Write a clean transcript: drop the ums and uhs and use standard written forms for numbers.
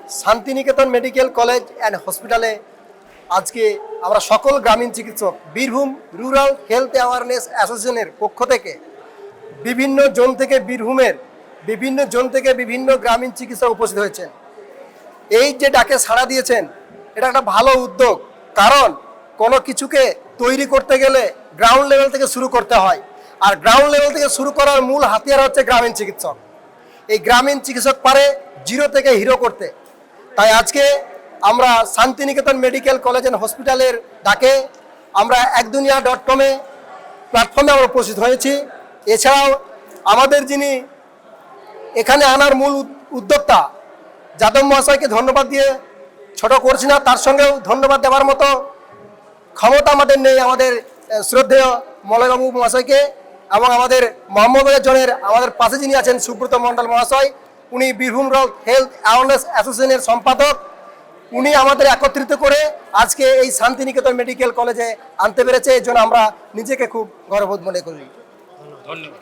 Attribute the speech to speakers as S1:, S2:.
S1: Santiniketan medical college and হসপিটালে আজকে আমরা সকল গ্রামীণ চিকিৎসক বীরভূম রুরাল হেলথ অ্যাওয়ারনেস অ্যাসোসিয়েশনের পক্ষ থেকে বিভিন্ন জোন থেকে বীরভূমের বিভিন্ন জোন থেকে বিভিন্ন গ্রামীণ চিকিৎসক উপস্থিত হয়েছেন। এই যে ডাকে সাড়া দিয়েছেন, এটা একটা ভালো উদ্যোগ। কারণ কোনো কিছুকে তৈরি করতে গেলে গ্রাউন্ড লেভেল থেকে শুরু করতে হয়, আর গ্রাউন্ড লেভেল থেকে শুরু করার মূল হাতিয়ার হচ্ছে গ্রামীণ চিকিৎসক। এই গ্রামীণ চিকিৎসক পারে জিরো থেকে হিরো করতে। তাই আজকে আমরা শান্তিনিকেতন মেডিকেল কলেজ অ্যান্ড হসপিটালের ডাকে আমরা একদুনিয়া.com প্ল্যাটফর্মে আমরা উপস্থিত হয়েছি। এছাড়াও আমাদের যিনি এখানে আনার মূল উদ্যোক্তা যাদব মহাশয়কে ধন্যবাদ দিয়ে ছোট করছি না, তার সঙ্গেও ধন্যবাদ দেওয়ার মতো ক্ষমতা আমাদের নেই। আমাদের শ্রদ্ধেয় মলয়বাবু মহাশয়কে এবং আমাদের মোহাম্মদবাজার জোনের আমাদের পাশে যিনি আছেন সুব্রত মণ্ডল মহাশয়, উনি বীরভূম রুরাল হেলথ অ্যাওয়ারনেস অ্যাসোসিয়েশনের সম্পাদক। উনি আমাদের একত্রিত করে আজকে এই শান্তিনিকেতন মেডিকেল কলেজে আনতে পেরেছে। এই জন্য আমরা নিজেকে খুব গর্ববোধ মনে করি।
S2: ধন্যবাদ।